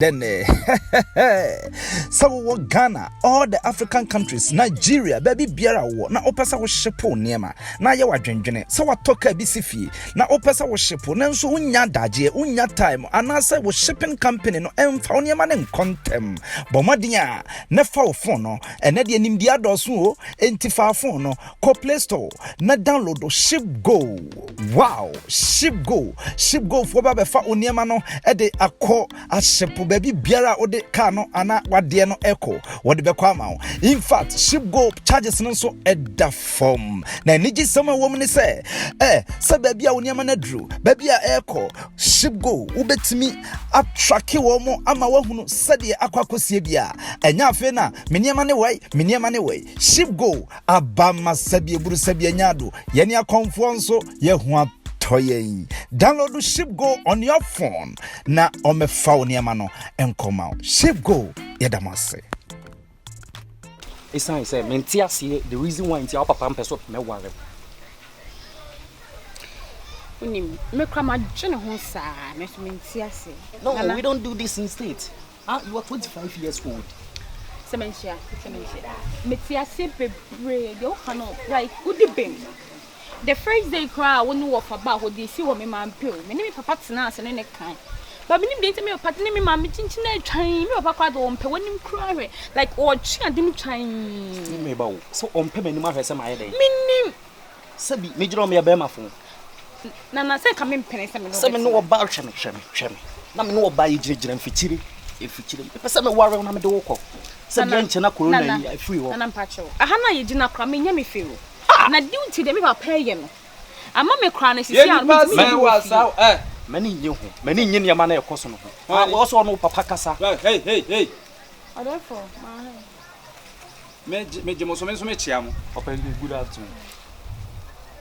Then, so Ghana, all the African countries, Nigeria, baby biara wo na opesa wo shipo niema na ye wadwendwene so watoka bisifi na opesa wo shipo na nso unya daje unya time anase wo shipping company no emfa wo niema ne nkontem bomadinya ne fa wo phone no ene de nimdi adoso o entifa phone no ko Play Store na download o Ship Go. Wow, Ship Go for ba be fa wo niema no e de akọ ashipo baby biara ode car no ana wade no echo wode be kwa ma. In fact, Ship Go charges no so eda form na niji sama wo mni se baby a woniama na dru baby a echo Ship Go ubetimi attrack wo mo ama wahunu sade akwakosie bia enya afi na meniama ne wei Ship Go abama sabie buru sabie nyado ye ne Komfo nso ye hu download Ship Go on your phone na omefa oniama no enkoma Ship Go yedamase. It's say mentia see the reason why ntia papa mpeso me ware. Unim me krama dwene ho saa me mentia see. No, we don't do this in state. You are 25 years old. Sementia. Metia see bebre de o kano like udibem. The first day cry when you walk about what they see what me man pill. Me name papa tina ase ne kan. But me name dey me papa ne me man me chinchina twan me papa kwado ompe when him cry like o chi adem twan. Me ba wo. So ompe me nim ahwese ma ye dey. Me nim. Sabi me jiro me ya be ma fo. Na say come mpene se me no. Se me no oba hweme. Na me no oba ye giregyira mfikyire. Efikyire. Pese me ware na me de wo kọ. Se bi enche na corona yi free wo. Na mpacho. Aha na ye gina kra me nya me feel. Na duty de me papa ye no. Ama me kra na sisi a me wasa mani nye ho mani nye ne ma na ekoso no ho wo so no papa kasa hey therefore me jemo so me chia mo papa good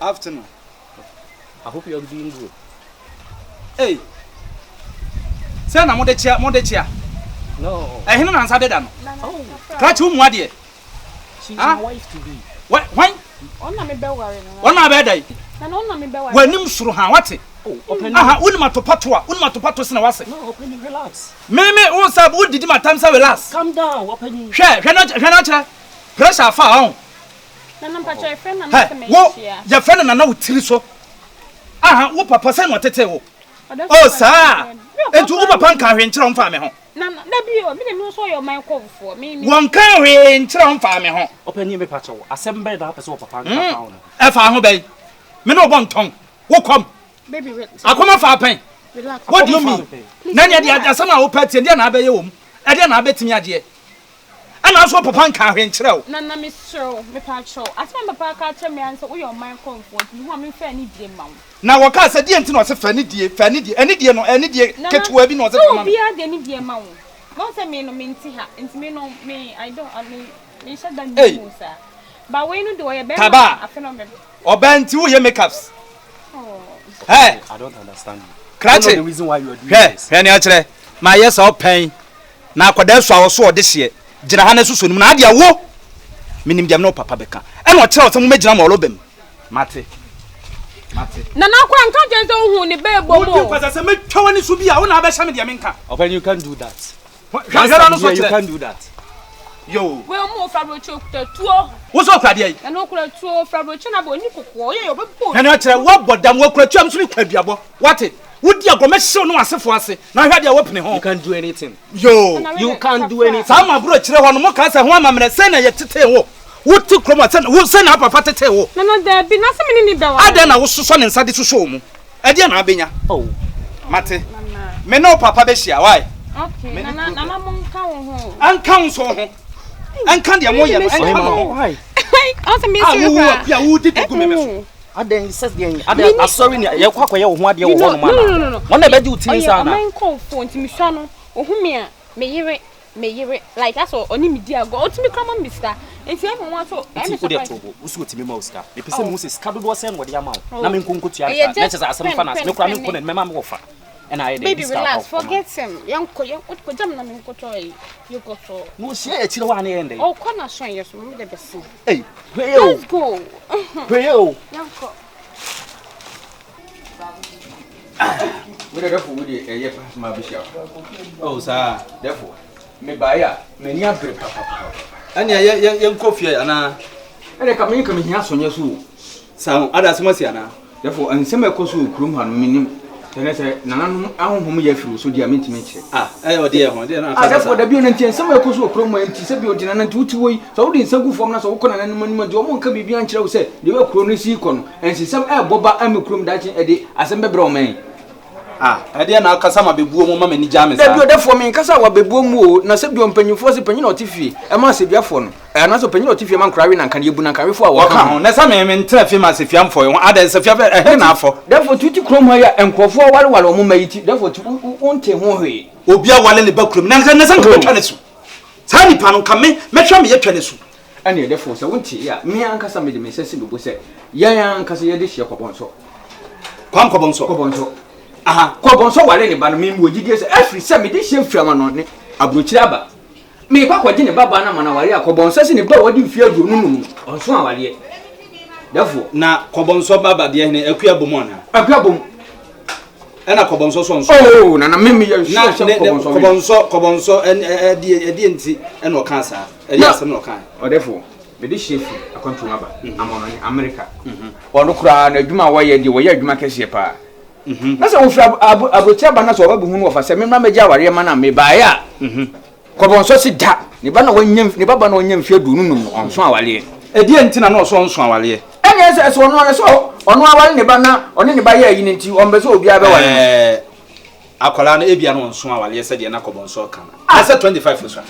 afternoon. I hope you are doing good. Hey, say na mo de chia no hinu na nsa de da no oh kra chi mu ade she's my wife to be. When ona me be ware no ona be dai na ona me be ware wanim suru ha wate aha uni matopato se na wase no open relax me won say wo didi matam say relax calm down open hwe na kire pressure fa ha na mpacho e friend na me se me wo ya friend na wo tiri so aha wo papa say no tete wo oh sa entu wo papa nka hwe nkyere mfa me ho na bi o me dem no so your mind Komfo me won kan hwe nkyere mfa me ho open me pacho assemble da person wo papa nka fa ho e fa ho bai me no bon ton wo kom baby relax akoma fa pen relax what do you mean na ne dia asama wo pati dia na abaye wo mu e dia na abetimi ade ana so papa nka hwe nkyere wo na me sure me pacho asema papa ka che me anse wo your mind Komfo you want me fa ni die ma na wo ka se die ntino se fa ni die eni die ketuwa bi no se fa ma bia de ni die ma wo no se me no me nti ha nti me no me I don't me shut down you sir but we no do ye be afeno me obanti wo ye makeups. Hey, I don't understand you. Cratch the reason why you are doing this. Hey, na kire ma yes o pen na akwada so awo so ode hye gina ha na susu nim na ade awo minim dem no papa beka e no kire o se mo magina ma olobem mate na kwa nka je so hu ni be bo mo wo kwa se metwa wani so bia wo na ba hye me de me nka open you can do that you can do that yo we mo fabrocho tuo wo so kwa de yi na no kura tuo fabrocho na bo ni kokko ye yo be po na kire wo bodam wo kura tuam so ni kwa duabo what wudi agoma hyew no asefo ase na hwa de wopene ho you can do anything yo you can do anything sama bro kire ho no mo ka se ho amamre se na ye tete wo wuti kroma se wo se na papa tete wo na da bi na se me ni da wa ade na wo soso ne nsa de soso mu ade na abenya oh mate me no papa be hia why okay na mo nka wo ho anka wo so ho anka de mo ye no why also me see you ya wo di dugu me so aden says the aden sorry ye kwakwa ye wo ho ade wo ho no ma na won na be di utin sa na man Komfo nti me hwa no ohumi a me yire like that's all oni me dia go otimi kama mister enti e mo so e me so dey tobo usu otimi ma uska e pese mu se ska dodo se no de ama na me nkonkotu ya na chese asem fa na me kura me nkonen me ma me wo fa and I baby relax forget him yanko jam na me nkoto you go so no share e chire wa na yende oh kona so yes me de besi hey let's go yanko we dey for we dey ye pass ma bishia Oh sir, therefore me buy ya me ni abre papa anya ye nkofie ana ene ka me hia sonye so sa ada semasi ana therefore ansem ekoso okurum ha no minim tene se nananu ahonhom ya firu so dia mentime kire ode ye ho de na aka therefore da bi on ntie nsem ekoso okurum ma nti se bi odi nananti uti woi so wodi nsagu fom na so wokọ na nanim anim de omo nka bibia nkire wo se de we kuro no si kọ no ensisem boba amekurum dachi ede asem bebre o man ade na akasa ma bebuo mo ma mani jame sa da bi odefo me nkasa wa bebuo mu o na se bi ompanyimfo se panyin otifie e ma se biafo no na so panyin otifie ma nkrawe na nkan ye bu na nkan we fo a wo ka ho na sa me ntra fi ma se fiamfo ho ada se fiafe na afo defo tuti krom ha ya enkofo wale omo mayiti defo tu onte ho hwe obi a wale ne bakrum na san ka betwa ne su sa nipa no ka me metwa me yetwa ne su ane defo se wonte ya me ankasa me de me sese bebo se ya ankasa ye de hye kobonso kobonso wale ne ba no me wogidie se afri se me de hye mfiama no ne abrochire aba me kwa kwaje ne baba na mana wale akobonso se ne ba wodi mfia aduonu nu onso awale defo na kobonso baba de ne akua bom ana akua bom ena kobonso so na mimi ya kobonso edi enti ena o kansa edi asem no kan odefo me de chef akonto aba amono ni America ono kura na adwuma waye de waye adwuma kese pa na se wo fra abotia ba na so obabu hu no fa se me ma meja aware ma na me ba ya kobonso si da ni ba na wanyam ni baba na wanyam fie dunu no onso awale edi enti na no so onso awale enye se ono awale ne ba na one ne ba ya yi nti ombe so obi abe wale akola na ebia no onso awale se de na kobonso kan na se 25 so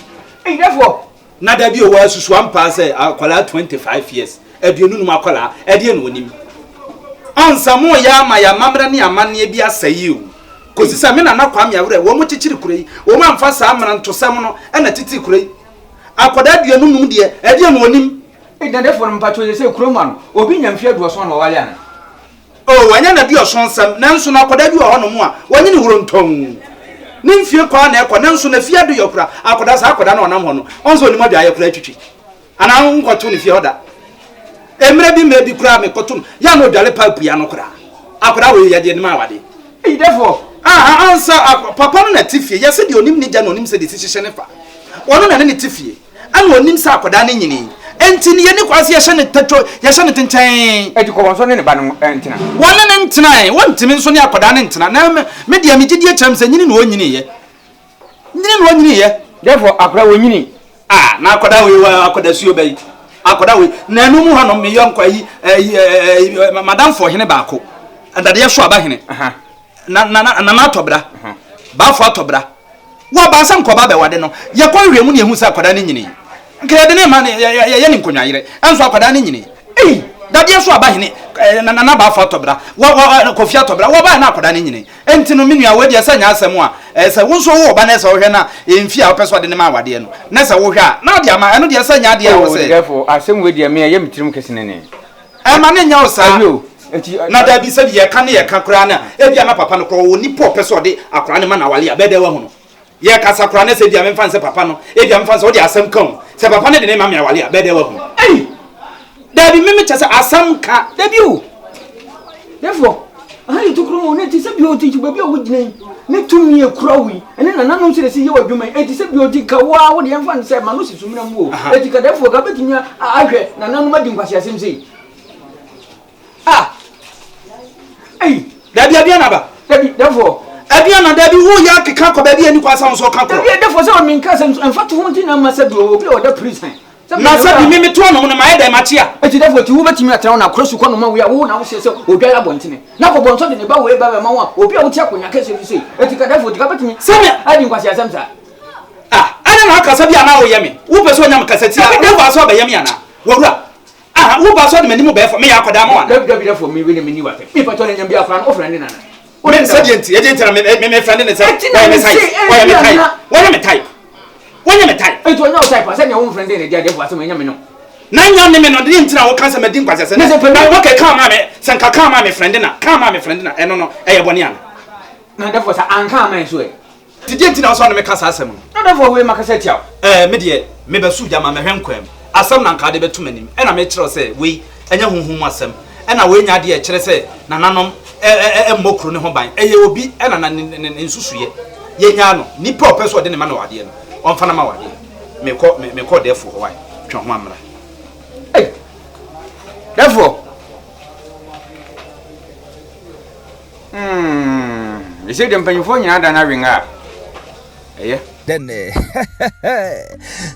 therefore na da bi o wa susu ampa se akola 25 years aduonu num akola ede no onim ansamo ya ma ya mamra ni amane bi asayi o kosisa me na kwam ya wure wo mo chichiri kurei wo mo amfa sa amra ntosam no na titi kurei akoda aduonu num de ede no onim therefore mpacho se kuroma no obi nyamfia duoso na wale ana wanya na bi osonsam nanso na akoda bi o hono mu a wanye ni wuro nton ni mfie kwa na ekọ nanso na fie do yokura akoda sa akoda na onam ho no onso ni mo bia ayekura twitwi ana nkoto ni fie hoda emre bi kura me kotum ya no dwale pipe ya no kura akoda we ya de ni ma wade therefore ansa papa no na tifie ya se de onim ni ja no onim se de sihye ne fa ono na ne tifie ana onim sa akoda ne nyini enti ni ye ni kwase ya hye ne tato ya hye ne tenchen edi kobonso ne ba no entina wona ne ntina wontimi nso ne akoda ne ntina na me de amigidi acham se nyini no onyini ye therefore akora wonyini na akoda we akoda suo bai akoda we na anu mu hanom me yonkwa yi madam fo hene baako andade ye so aba hene na atobra ba fo atobra wo ba san ko ba be wade no ye ko hwemu ne ehu sa akoda ne nyini nkede ne ma ye ni nkonwa yire enso akoda ne nyini dade so aba hene na ba fo atobra wo kofi atobra wo ba na akoda ne nyini enti no menua wadi asa nya asem a se wo so wo ba na se wo hwe na emfi a opeso de ne ma wade no na se wo hwe a na de ama eno de asa nya de a wo se therefore asem we de me ye mitirim kesene ne ma ne nya wo sa na da bi se bi ye ka ne ye ka kura na e bia na papa no kro wo ni po opeso de akura ne ma na wale a be de wa hu no ye ka sakura ne se bia me fan se papa no e bia me fan se wo de asem kan se papa ne de ne ma me wale a be de wa hu da bi me chase asam ka da bi o therefore ayi to kro mo ne ti se bi o ti ba bi o gina ne tumi e kura wi ene na nanom se se ye wa dwuma e ti se bi o ti ka wa wo de en fan se ma no si sumina mu o e ti ka therefore ka betinya ahwe na nanom adi nkwasi asem sei da bia na ba therefore abia na da bi wo ya keka ko ba bia ni kwasa so ka kro therefore so me nka se en fatu ho ti na ma se do obi o da prison na se bi me to no no ma ye da ma chia eti therefore ti wo betimi atena na krosu ko no ma wo ya wo na wo se odwa ya bontene na ko bonto de ne ba wo e ba ma wo obi a wo ti akonya ka se fi eti ka therefore ti ka betimi se me adi nkwasi asem sa ana na aka sa bia na wo ye me wo pe so nya mkasa ti a wo ba so ba ye me ana wura wo ba so de mani mo ba fa me ya akoda ma wana therefore me we ne mani wate me pato ne nyam bia fra no friend nana me sadienti ye jentira me friend ne se wo me tai wonya me tai eti wonya o type ase ne wo friend ne dia therefore asem nya me no na nya ne me no de ntira wo kansa me din kwase se na wo ke ka ma me se nka ka ma me friend na eno no eye boni ana na therefore sa anka ma so e ti de ntira wo so na me kasa asem no therefore we makasa tia me de me be su jama me hwenkwam asem na nka de betumanim e na me kire se we enya honhom asem e na we nya de e kire se nananom mokro ne ho ban eye obi na na nsusuye ye nya no nipa opeso de ne ma na wade no onfa na ma wade me ko defo ho wai twa ho amra defo ise de mpanyifo nyina da na wenga eye then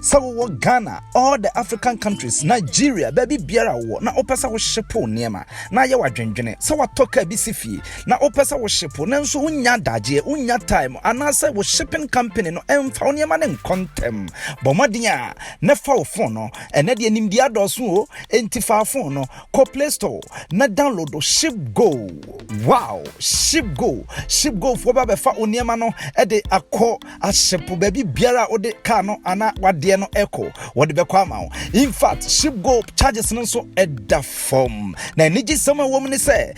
so Ghana, all the African countries, Nigeria, baby biara wo na opesa wo shipo niema na ye wadwendwene so watoka bisifi na opesa wo shipo na nso unya daje unya time anase wo shipping company no emfa wo niema ne nkontem bomadia na fa wo phone no ene de anim dia doso o entifa phone no ko Play Store na download ship go. Wow, ship go fo ba be fa wo niema no e de akọ ashepo baby biara ode car no ana wade no echo wode be kwa ma. In fact, ship go charges no so eda form na niji sama wo mne se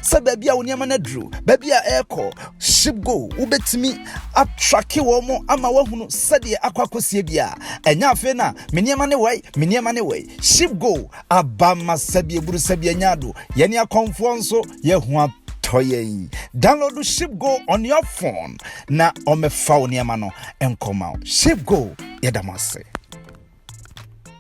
se baby a woniama na dru baby a echo ship go ubetimi attrack wo mo ama wahunu sede akwakosie bia enya afe na meniama ne wai ship go abama sabie buru sabie nyado yeni akomfo nso ye hu toye. Download Ship Go on your phone na omefa oniema no enkoma. Ship Go yedamase.